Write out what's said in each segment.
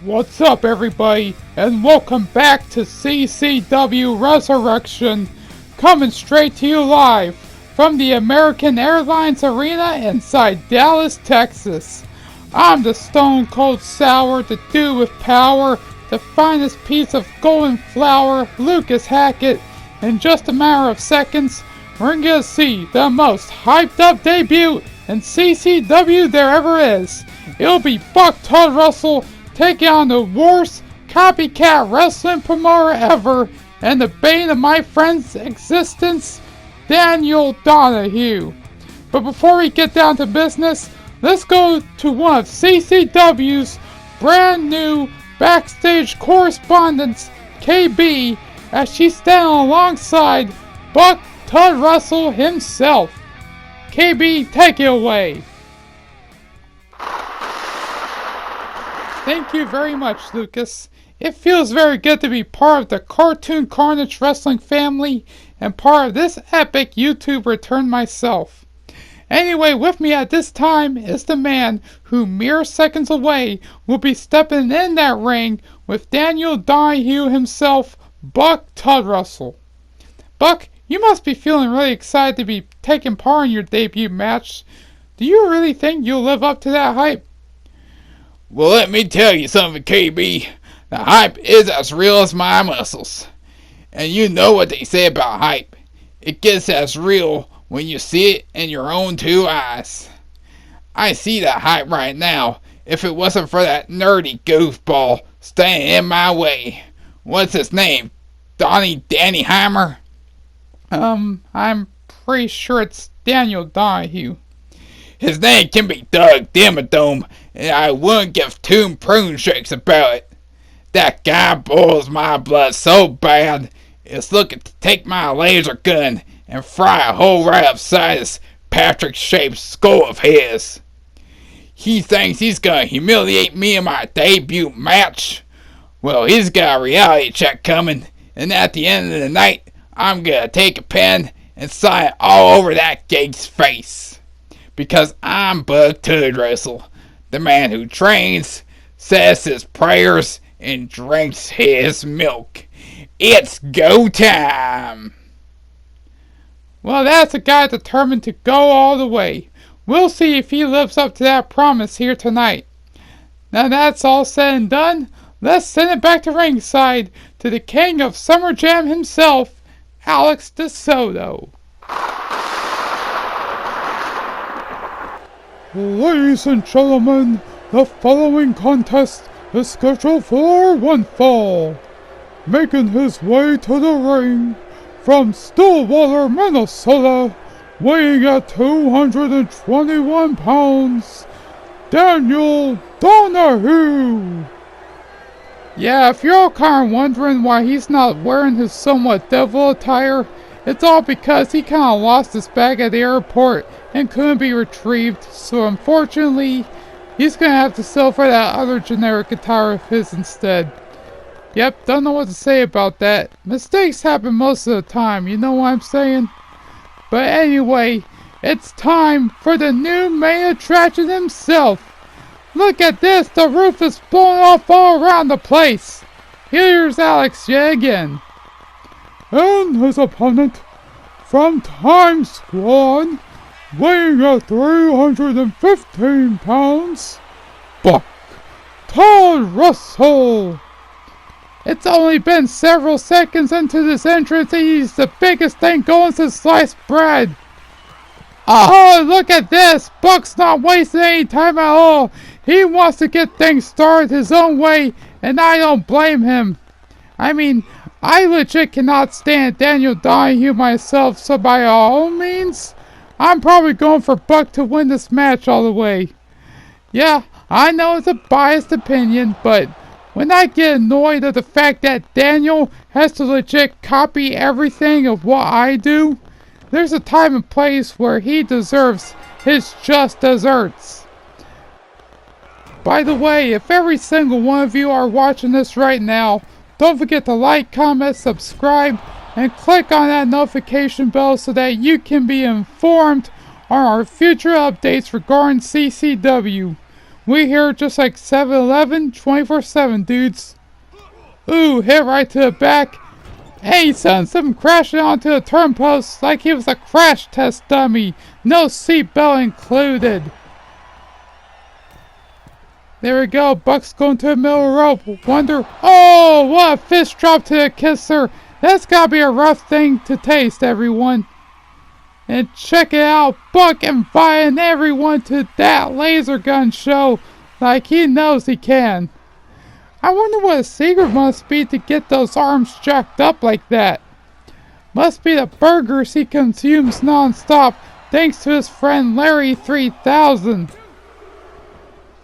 What's up, everybody, and welcome back to CCW Resurrection, coming straight to you live from the American Airlines Arena inside Dallas, Texas. I'm the Stone Cold Sour, the dude with power, the finest piece of golden flour, Lucas Hackett. In just a matter of seconds, we're gonna see the most hyped up debut in CCW there ever is. It'll be Buck Tuddrussel taking on the worst copycat wrestling promoter ever and the bane of my friend's existence, Donahue. But before we get down to business, let's go to one of CCW's brand new backstage correspondents, KB, as she's standing alongside Buck Tuddrussel himself. KB, take it away. Thank you very much, Lucas. It feels very good to be part of the Cartoon Carnage Wrestling family and part of this epic YouTube return myself. Anyway, with me at this time is the man who mere seconds away will be stepping in that ring with Donahue himself, Buck Tuddrussel. Buck, you must be feeling really excited to be taking part in your debut match. Do you really think you'll live up to that hype? Well, let me tell you something, KB. The hype is as real as my muscles. And you know what they say about hype. It gets as real when you see it in your own two eyes. I see that hype right now if it wasn't for that nerdy goofball staying in my way. What's his name? Danny Heimer? I'm pretty sure it's Daniel Donahue. His name can be Doug Dimmadome, and I wouldn't give two prune shakes about it. That guy boils my blood so bad, it's looking to take my laser gun and fry a hole right upside his Patrick-shaped skull of his. He thinks he's gonna humiliate me in my debut match. Well, he's got a reality check coming, and at the end of the night, I'm gonna take a pen and sign it all over that geek's face. Because I'm Buck Tuddrussel, the man who trains, says his prayers, and drinks his milk. It's go time! Well, that's a guy determined to go all the way. We'll see if he lives up to that promise here tonight. Now that's all said and done, let's send it back to ringside to the king of Summer Jam himself, Alex DeSoto. Ladies and gentlemen, the following contest is scheduled for one fall. Making his way to the ring from Stillwater, Minnesota, weighing at 221 pounds, Daniel Donahue. Yeah, if you're all kind of wondering why he's not wearing his somewhat devil attire, it's all because he kind of lost his bag at the airport and couldn't be retrieved, so unfortunately, he's gonna have to settle for that other generic attire of his instead. Yep, don't know what to say about that. Mistakes happen most of the time, you know what I'm saying? But anyway, it's time for the new main attraction himself. Look at this, the roof is blowing off all around the place. Here's Alex yet again. And his opponent, from Time Squad, weighing at 315 pounds, Buck Tuddrussel. It's only been several seconds into this entrance and he's the biggest thing going since sliced bread. Oh, look at this! Buck's not wasting any time at all. He wants to get things started his own way, and I don't blame him. I mean, I legit cannot stand Daniel Donahue myself, so by all means, I'm probably going for Buck to win this match all the way. Yeah, I know it's a biased opinion, but when I get annoyed at the fact that Daniel has to legit copy everything of what I do, there's a time and place where he deserves his just desserts. By the way, if every single one of you are watching this right now, don't forget to like, comment, subscribe, and click on that notification bell so that you can be informed on our future updates regarding CCW. We here just like 7-Eleven, 24/7, dudes. Ooh, hit right to the back. Hey, son, something crashing onto the turnpost like he was a crash test dummy. No seatbelt included. There we go. Buck's going to the middle of the rope. Wonder. Oh, what a fist drop to the kisser. That's gotta be a rough thing to taste, everyone. And check it out. Buck inviting everyone to that laser gun show like he knows he can. I wonder what his secret must be to get those arms jacked up like that. Must be the burgers he consumes non-stop thanks to his friend Larry 3000.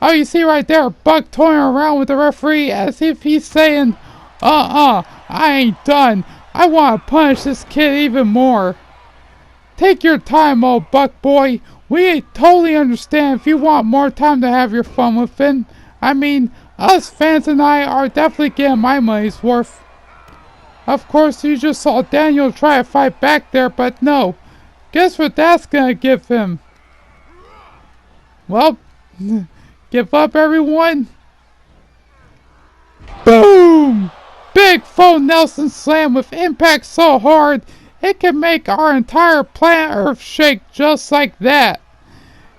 Oh, you see right there, Buck toying around with the referee as if he's saying, I ain't done. I want to punish this kid even more. Take your time, old Buck boy. We totally understand if you want more time to have your fun with him. I mean, us fans and I are definitely getting my money's worth. Of course, you just saw Daniel try to fight back there, but no. Guess what that's gonna give him? Well, give up, everyone. Boom! Big full Nelson slam with impact so hard it can make our entire planet Earth shake just like that.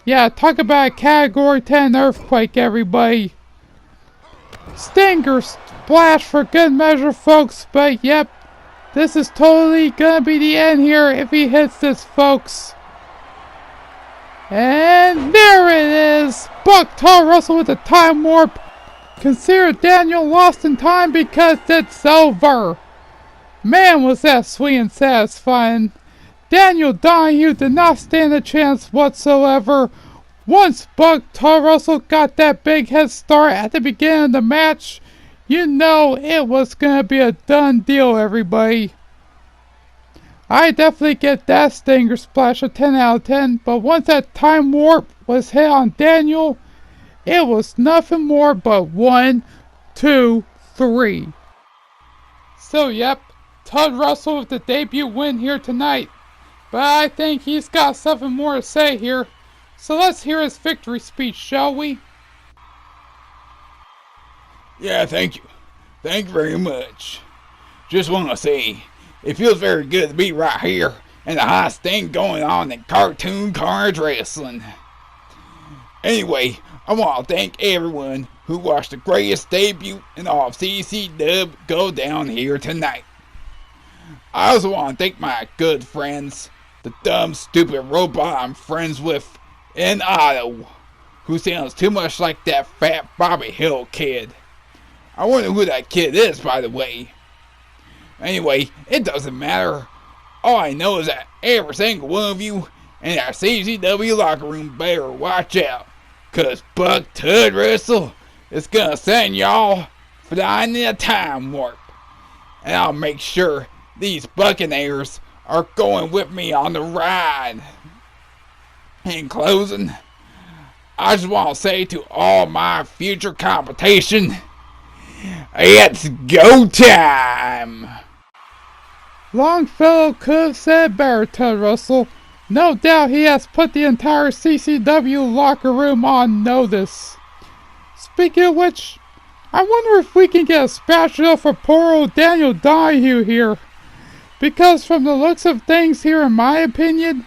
Yeah, talk about a Category 10 earthquake, everybody. Stinger splash for good measure, folks, but yep, this is totally gonna be the end here if he hits this, folks. And there it is! Buck Tuddrussel with a time warp. Consider Daniel lost in time because it's over. Man, was that sweet and satisfying. Daniel Donahue did not stand a chance whatsoever. Once Buck Tuddrussel got that big head start at the beginning of the match, you know it was gonna be a done deal, everybody. I definitely get that Stinger Splash a 10 out of 10, but once that time warp was hit on Daniel, it was nothing more but 1, 2, 3. So yep, Tuddrussel with the debut win here tonight, but I think he's got something more to say here. So let's hear his victory speech, shall we? Yeah, thank you. Thank you very much. Just want to say, it feels very good to be right here and the hottest thing going on in cartoon cards wrestling. Anyway, I want to thank everyone who watched the greatest debut in all of CCW go down here tonight. I also want to thank my good friends, the dumb, stupid robot I'm friends with, and Otto, who sounds too much like that fat Bobby Hill kid. I wonder who that kid is, by the way. Anyway, it doesn't matter. All I know is that every single one of you in our CCW locker room better watch out, cause Buck Tuddrussel is gonna send y'all flying in a time warp. And I'll make sure these Buccaneers are going with me on the ride. In closing, I just want to say to all my future competition, it's go time! Longfellow could have said better, Tuddrussel. No doubt he has put the entire CCW locker room on notice. Speaking of which, I wonder if we can get a spatula for poor old Daniel Donahue here. Because from the looks of things here, in my opinion,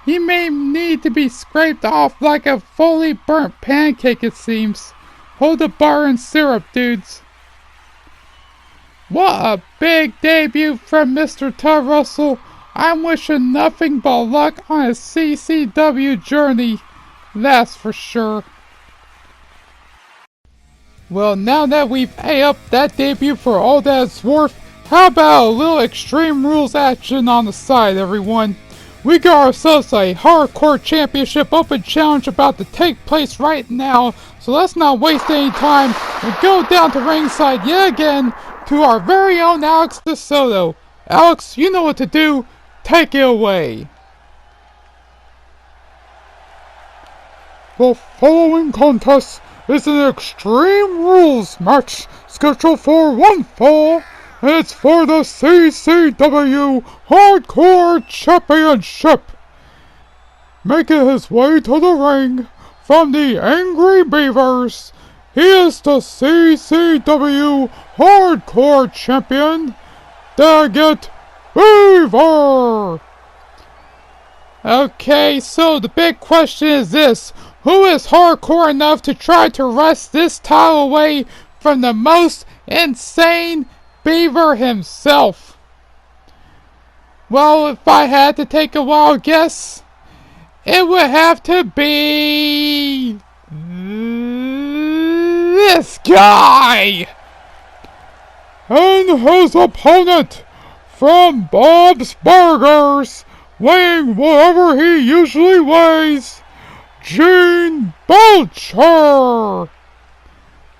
he may need to be scraped off like a fully burnt pancake, it seems. Hold the bar and syrup, dudes. What a big debut from Mr. Tuddrussel. I'm wishing nothing but luck on his CCW journey. That's for sure. Well, now that we've ate up that debut for all that it's worth, how about a little Extreme Rules action on the side, everyone? We got ourselves a Hardcore Championship Open Challenge about to take place right now, so let's not waste any time and go down to ringside yet again to our very own Alex DeSoto. Alex, you know what to do. Take it away. The following contest is an Extreme Rules match scheduled for one fall, and it's for the CCW Hardcore Championship. Making his way to the ring from the Angry Beavers. He is the CCW Hardcore Champion, Daggett Beaver. Okay, so the big question is this. Who is hardcore enough to try to wrest this title away from the most insane Beaver himself? Well, if I had to take a wild guess, it would have to be this guy. And his opponent from Bob's Burgers, weighing whatever he usually weighs, Gene Belcher.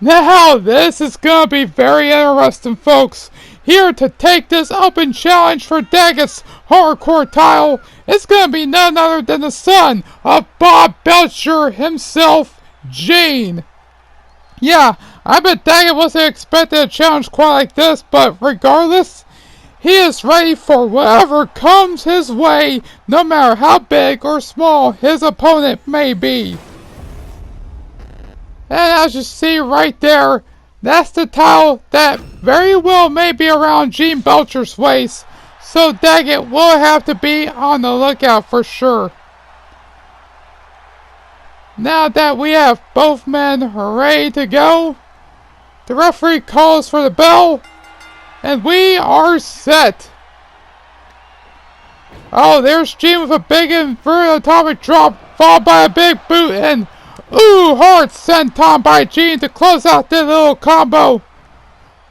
Now this is gonna be very interesting, folks. Here to take this open challenge for Daggett's hardcore title is gonna be none other than the son of Bob Belcher himself, Gene. Yeah, I bet Daggett wasn't expecting a challenge quite like this, but regardless, he is ready for whatever comes his way, no matter how big or small his opponent may be. And as you see right there, that's the title that very well may be around Gene Belcher's waist, so Daggett will have to be on the lookout for sure. Now that we have both men ready to go, the referee calls for the bell, and we are set. Oh, there's Gene with a big inverted atomic drop, followed by a big boot, and hard senton by Gene to close out this little combo.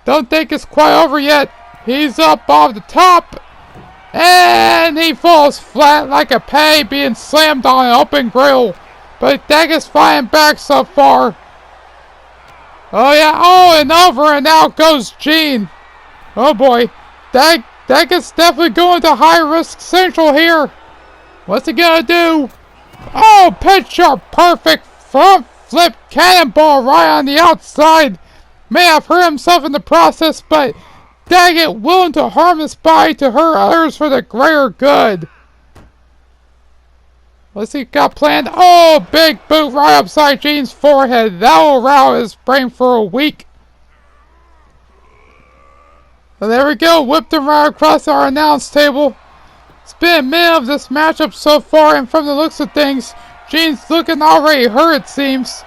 Don't think it's quite over yet. He's up off the top, and he falls flat like a patty being slammed on an open grill. But Daggett's flying back so far. Oh yeah, and over and out goes Gene. Oh boy, Daggett's definitely going to high risk central here. What's he gonna do? Oh, picture perfect front flip cannonball right on the outside. May have hurt himself in the process, but Daggett willing to harm his body to hurt others for the greater good. What's he got planned? Oh, big boot right upside Gene's forehead. That will rout his brain for a week. Well, there we go. Whipped him right across our announce table. It's been a minute of this matchup so far, and from the looks of things, Gene's looking already hurt, it seems.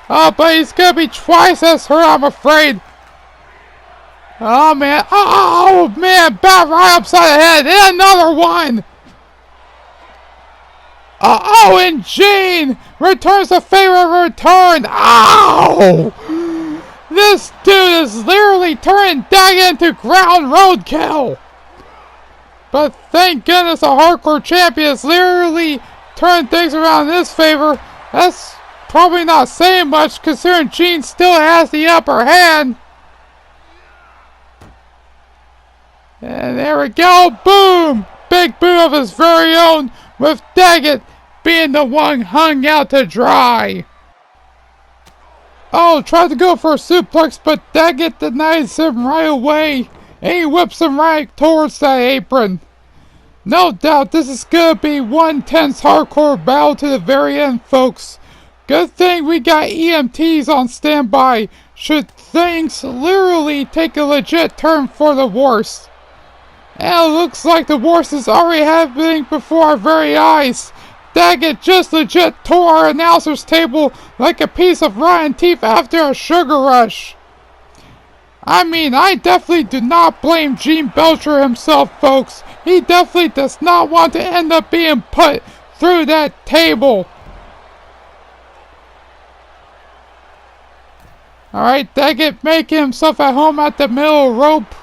Oh, but he's gonna be twice as hurt, I'm afraid. Oh, man. Oh, man. Bat right upside the head. And another one. And Gene returns the favor of return. Ow! This dude is literally turning Daggett into ground roadkill. But thank goodness a hardcore champion is literally turning things around in his favor. That's probably not saying much considering Gene still has the upper hand. And there we go. Boom! Big boot of his very own, with Daggett being the one hung out to dry. Oh, tried to go for a suplex, but Daggett denies him right away. And he whips him right towards that apron. No doubt this is gonna be one tense hardcore battle to the very end, folks. Good thing we got EMTs on standby should things literally take a legit turn for the worse. And it looks like the worst is already happening before our very eyes. Daggett just legit tore our announcer's table like a piece of rotten teeth after a sugar rush. I mean, I definitely do not blame Gene Belcher himself, folks. He definitely does not want to end up being put through that table. Alright, Daggett making himself at home at the middle rope.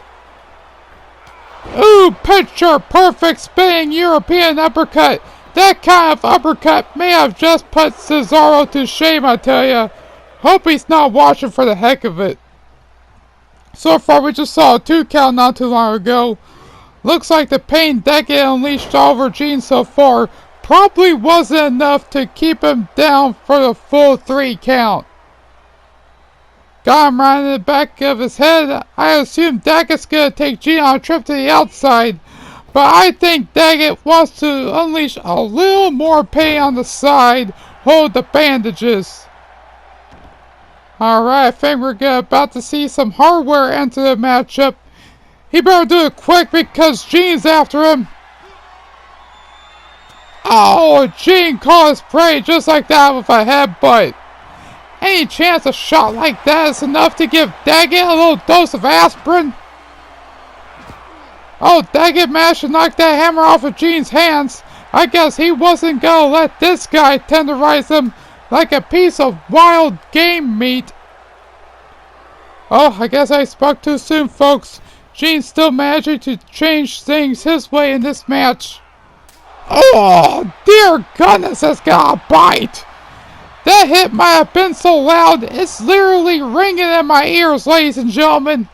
Ooh, picture perfect spinning European uppercut. That kind of uppercut may have just put Cesaro to shame, I tell ya. Hope he's not watching for the heck of it. So far we just saw a 2 count not too long ago. Looks like the pain Daggett unleashed all over Gene so far probably wasn't enough to keep him down for the full 3 count. Got him right in the back of his head. I assume Daggett's gonna take Gene on a trip to the outside. But I think Daggett wants to unleash a little more pain on the side hold the bandages. Alright, I think we're about to see some hardware enter the matchup. He better do it quick because Gene's after him. Oh, Gene caught his prey just like that with a headbutt. Any chance a shot like that is enough to give Daggett a little dose of aspirin? Oh, Daggett managed to knock that hammer off of Gene's hands. I guess he wasn't gonna let this guy tenderize him like a piece of wild game meat. Oh, I guess I spoke too soon, folks. Gene's still managing to change things his way in this match. Oh, dear goodness, that's got a bite. That hit might have been so loud, it's literally ringing in my ears, ladies and gentlemen.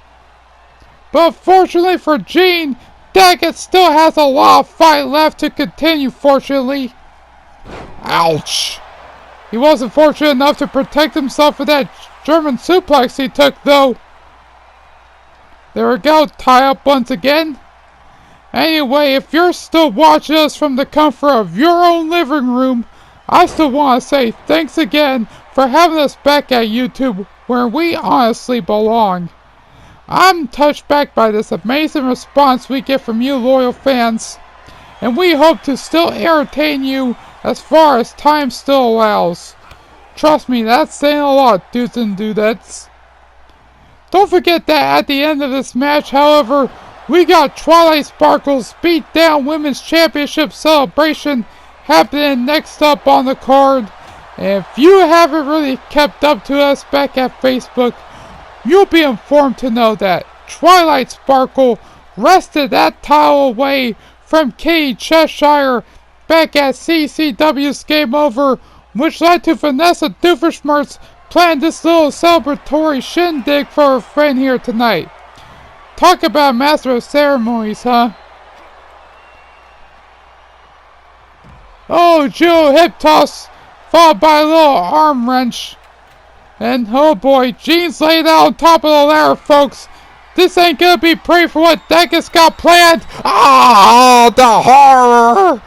But fortunately for Gene, Daggett still has a lot of fight left to continue, fortunately. Ouch. He wasn't fortunate enough to protect himself with that German suplex he took, though. There we go, tie up once again. Anyway, if you're still watching us from the comfort of your own living room, I still want to say thanks again for having us back at YouTube, where we honestly belong. I'm touched back by this amazing response we get from you loyal fans, and we hope to still entertain you as far as time still allows. Trust me, that's saying a lot, dudes and dudettes. Don't forget that at the end of this match, however, we got Twilight Sparkle's Beatdown Women's Championship celebration happening next up on the card. And if you haven't really kept up to us back at Facebook, you'll be informed to know that Twilight Sparkle wrested that title away from Katie Cheshire back at CCW's Game Over, which led to Vanessa Doofenshmirtz planning this little celebratory shindig for her friend here tonight. Talk about master of ceremonies, huh? Oh, Joe hip toss, followed by a little arm wrench. And oh boy, Gene's laid out on top of the ladder, folks. This ain't gonna be pretty for what Daggett's got planned. Oh, the horror!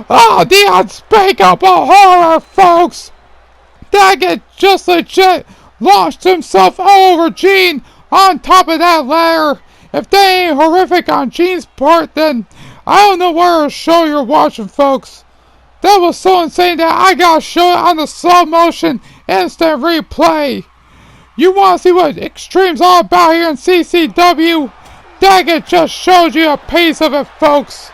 Oh, the unspeakable horror, folks! Daggett just legit launched himself all over Gene on top of that ladder. If that ain't horrific on Gene's part, then I don't know what show you're watching, folks. That was so insane that I gotta show it on the slow motion instant replay. You wanna see what Extreme's all about here in CCW? Daggett just showed you a piece of it, folks.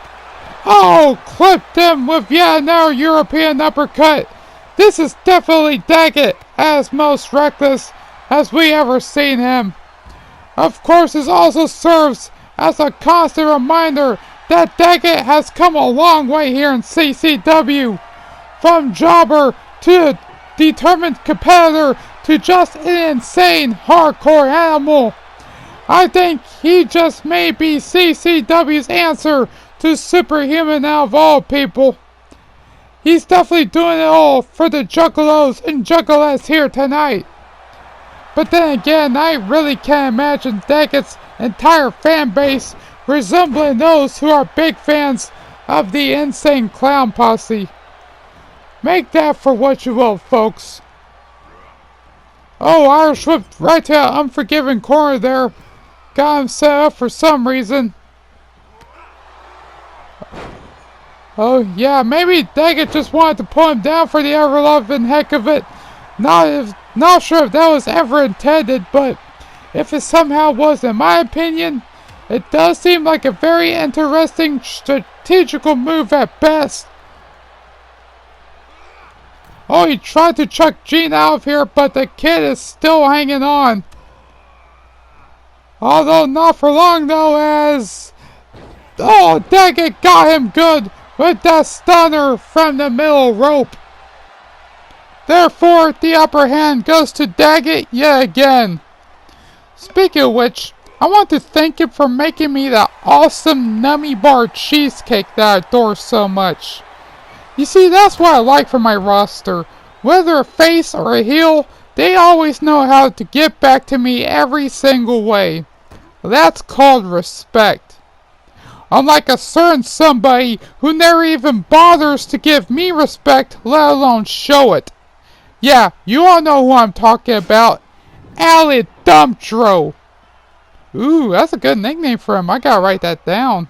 Oh, clipped him with yet another European uppercut. This is definitely Daggett at his most reckless as we ever seen him. Of course, this also serves as a constant reminder that Daggett has come a long way here in CCW. From jobber to a determined competitor to just an insane hardcore animal. I think he just may be CCW's answer to Superhuman out of all people. He's definitely doing it all for the juggalos and juggalettes here tonight. But then again, I really can't imagine Daggett's entire fan base resembling those who are big fans of the Insane Clown Posse. Make that for what you will, folks. Oh, Irish whipped right to that unforgiving corner there. Got him set up for some reason. Oh yeah, maybe Daggett just wanted to put him down for the ever-loving heck of it. Not sure if that was ever intended, but if it somehow was, in my opinion, it does seem like a very interesting strategical move at best. Oh, he tried to chuck Gene out of here, but the kid is still hanging on. Although not for long though, as... Oh, Daggett got him good with that stunner from the middle rope. Therefore, the upper hand goes to Daggett yet again. Speaking of which, I want to thank him for making me the awesome nummy bar cheesecake that I adore so much. You see, that's what I like from my roster. Whether a face or a heel, they always know how to get back to me every single way. That's called respect. Unlike a certain somebody who never even bothers to give me respect, let alone show it. Yeah, you all know who I'm talking about. Allie Dumptro. Ooh, that's a good nickname for him. I gotta write that down.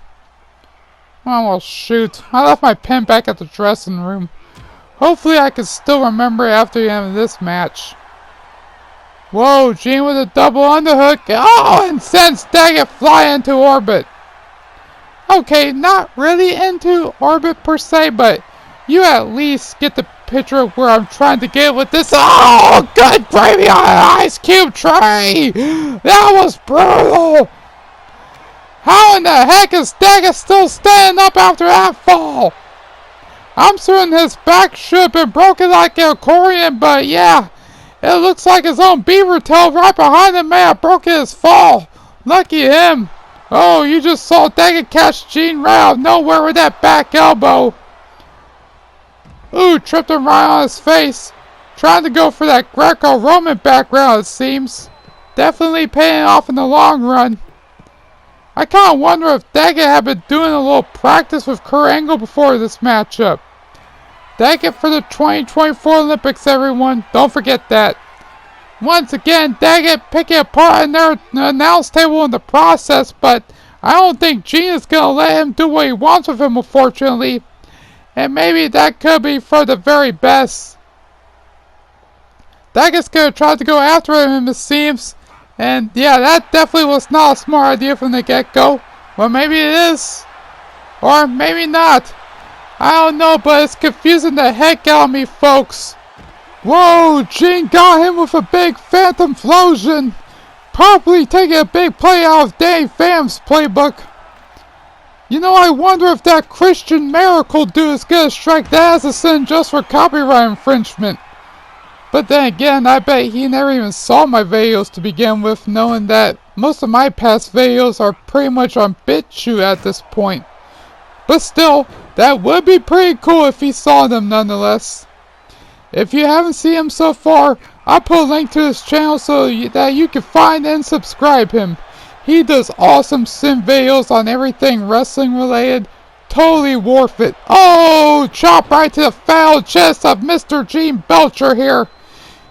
Oh, well, shoot. I left my pen back at the dressing room. Hopefully I can still remember it after the end of this match. Whoa, Gene with a double underhook. Oh, and sends Daggett flying into orbit. Okay, not really into orbit per se, but you at least get the picture of where I'm trying to get with this. Oh, good gravy on an ice cube tray. That was brutal. How in the heck is Daggett still standing up after that fall? I'm certain his back should have been broken like an accordion, but yeah, it looks like his own beaver tail right behind him may have broken his fall. Lucky him. Oh, you just saw Daggett catch Gene right out of nowhere with that back elbow. Ooh, tripped him right on his face. Trying to go for that Greco-Roman background, it seems. Definitely paying off in the long run. I kind of wonder if Daggett had been doing a little practice with Kurt Angle before this matchup. Daggett for the 2024 Olympics, everyone. Don't forget that. Once again, Daggett picking apart in their announce table in the process, but I don't think Gene is going to let him do what he wants with him, unfortunately. And maybe that could be for the very best. Daggett's going to try to go after him, it seems. And yeah, that definitely was not a smart idea from the get-go. Well, maybe it is. Or maybe not. I don't know, but it's confusing the heck out of me, folks. Whoa, Gene got him with a big Phantom Flosion. Probably taking a big play out of Dave Fam's playbook. You know, I wonder if that Christian Maracle dude is going to strike that as a sin just for copyright infringement. But then again, I bet he never even saw my videos to begin with, knowing that most of my past videos are pretty much on BitChute at this point. But still, that would be pretty cool if he saw them nonetheless. If you haven't seen him so far, I'll put a link to his channel so that you can find and subscribe him. He does awesome sim videos on everything wrestling related. Totally worth it. Oh, chop right to the foul chest of Mr. Gene Belcher here.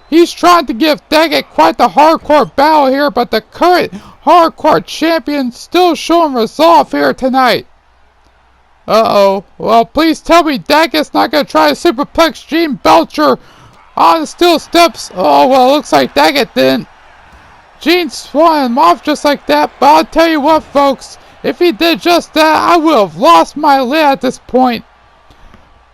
He's trying to give Daggett quite the hardcore battle here, but the current hardcore champion still showing resolve here tonight. Uh-oh. Well, please tell me Daggett's not going to try to superplex Gene Belcher on the steel steps. Oh, well, it looks like Daggett didn't. Gene swung him off just like that, but I'll tell you what, folks. If he did just that, I would have lost my lid at this point.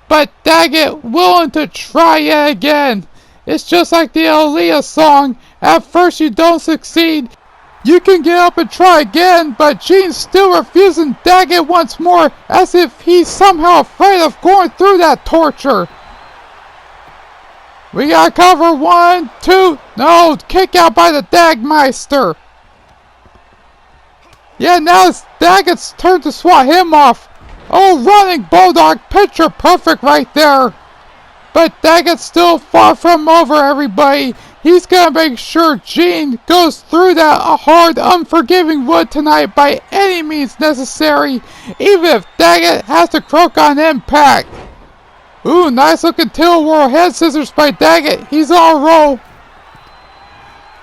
But Daggett willing to try yet again. It's just like the Aaliyah song. At first you don't succeed. You can get up and try again, but Gene's still refusing Daggett once more, as if he's somehow afraid of going through that torture. We got cover 1, 2, no, kick out by the Dagmeister. Yeah, now it's Daggett's turn to swat him off. Oh, running Bulldog, picture perfect right there. But Daggett's still far from over, everybody. He's gonna make sure Gene goes through that hard, unforgiving wood tonight by any means necessary, even if Daggett has to croak on impact. Ooh, nice looking tail whirl head scissors by Daggett. He's on a roll.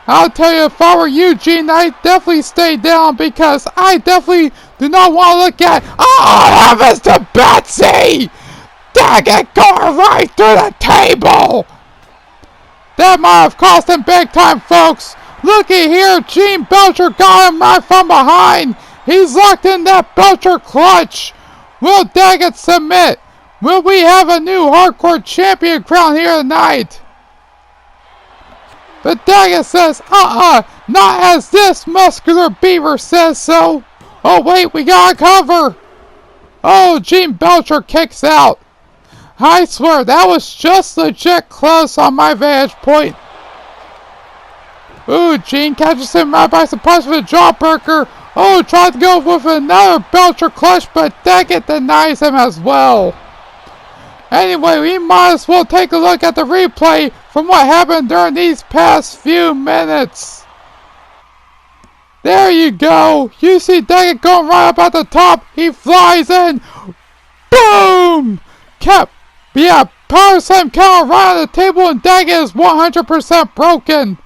I'll tell you, if I were you, Gene, I'd definitely stay down because I definitely do not want to look at. Oh, Mr. Betsy! Daggett going right through the table! That might have cost him big time, folks. Looky here, Gene Belcher got him right from behind. He's locked in that Belcher clutch. Will Daggett submit? Will we have a new hardcore champion crown here tonight? But Daggett says, not as this muscular beaver says so. Oh wait, we got a cover. Oh, Gene Belcher kicks out. I swear, that was just legit close on my vantage point. Ooh, Gene catches him right by surprise with a jawbreaker. Oh, tried to go with another Belcher clutch, but Daggett denies him as well. Anyway, we might as well take a look at the replay from what happened during these past few minutes. There you go. You see Daggett going right up at the top. He flies in. Boom! Kept But yeah, Power Slam counter right on the table and Daggett is 100% broken.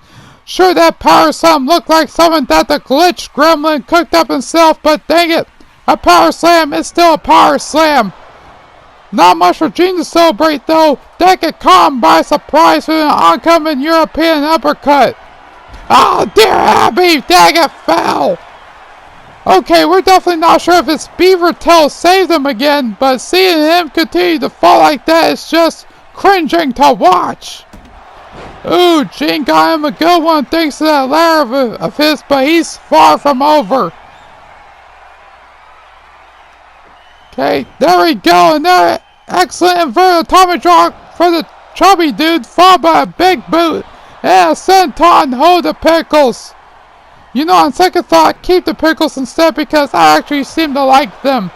Sure, that Power Slam looked like something that the glitch gremlin cooked up himself, but dang it, a Power Slam is still a Power Slam. Not much for Gene to celebrate though. Daggett caught him by surprise with an oncoming European uppercut. Oh dear Abby, Daggett fell. Okay, we're definitely not sure if his beaver tail saved him again, but seeing him continue to fall like that is just cringing to watch. Ooh, Gene got him a good one thanks to that ladder of his, but he's far from over. Okay, there we go, another excellent inverted atomic drop for the chubby dude, followed by a big boot and a senton hold the pickles. You know, on second thought, keep the pickles instead because I actually seem to like them.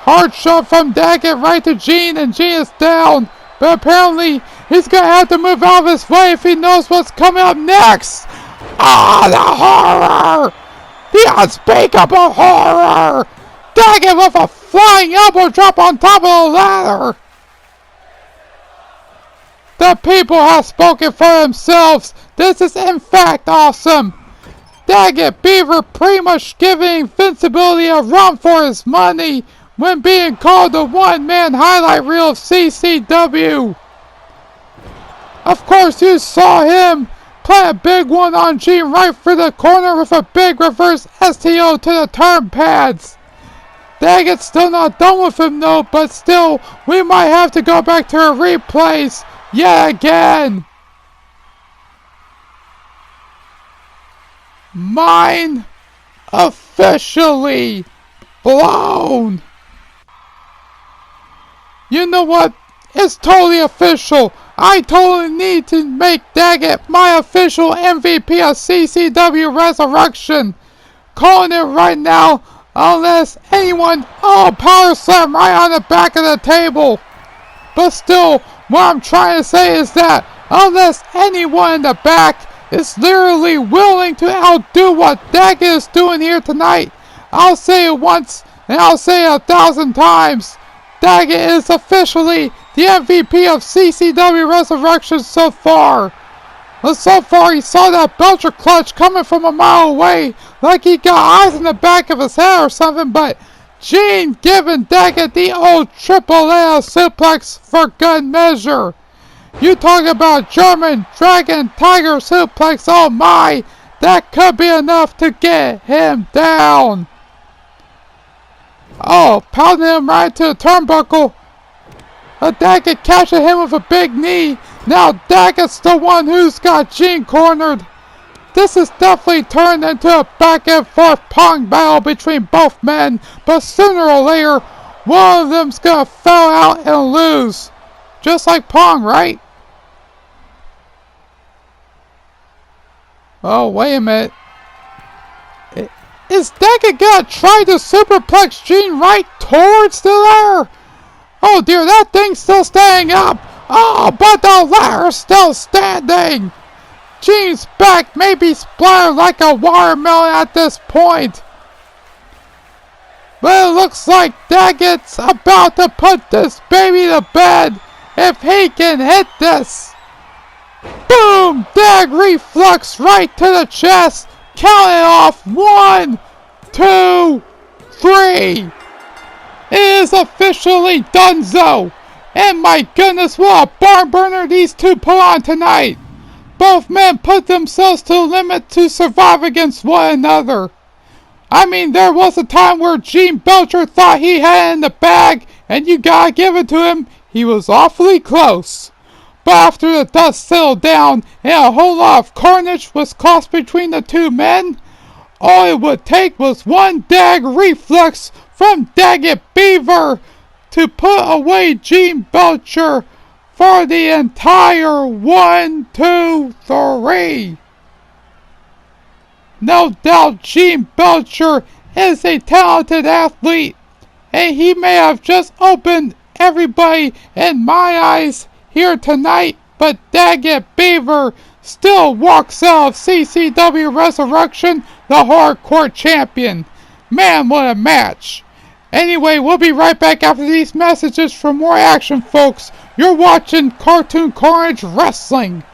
Hard shove from Daggett right to Gene, and Gene is down. But apparently, he's going to have to move out of his way if he knows what's coming up next. Ah, the horror! The unspeakable horror! Daggett with a flying elbow drop on top of the ladder. The people have spoken for themselves. This is in fact awesome. Daggett Beaver pretty much giving invincibility a run for his money when being called the one-man highlight reel of CCW. Of course, you saw him play a big one on Gene right for the corner with a big reverse STO to the turn pads. Daggett's still not done with him though, but still, we might have to go back to a replays yet again. Mind officially blown. You know what? It's totally official. I totally need to make Daggett my official MVP of CCW Resurrection. Calling it right now, unless anyone, power slam right on the back of the table. But still, what I'm trying to say is that unless anyone in the back is literally willing to outdo what Daggett is doing here tonight, I'll say it once and I'll say it 1,000 times. Daggett is officially the MVP of CCW Resurrection so far. And so far he saw that Belcher clutch coming from a mile away like he got eyes in the back of his head or something, but Gene giving Daggett the old triple A suplex for good measure. You talk about German Dragon Tiger suplex, oh my, that could be enough to get him down. Oh, pounding him right to the turnbuckle. Daggett catching him with a big knee. Now Daggett's the one who's got Gene cornered. This is definitely turned into a back and forth pong battle between both men, but sooner or later, one of them's gonna foul out and lose. Just like Pong, right? Oh, wait a minute. Is Daggett gonna try to superplex Gene right towards the ladder? Oh dear, that thing's still staying up. Oh, but the ladder's still standing. Gene's back may be splattered like a watermelon at this point. But it looks like Daggett's about to put this baby to bed if he can hit this. Boom! Dag reflux right to the chest. Counting off 1, 2, 3. It is officially donezo. And my goodness, what a barn burner these two put on tonight. Both men put themselves to the limit to survive against one another. I mean, there was a time where Gene Belcher thought he had it in the bag, and you gotta give it to him, he was awfully close. But after the dust settled down and a whole lot of carnage was caused between the two men, all it would take was one dag reflex from Daggett Beaver to put away Gene Belcher for the entire 1, 2, 3. No doubt Gene Belcher is a talented athlete, and he may have just opened everybody in my eyes here tonight, but Daggett Beaver still walks out of CCW Resurrection the Hardcore Champion. Man, what a match. Anyway, we'll be right back after these messages for more action, folks. You're watching Cartoon Carnage Wrestling.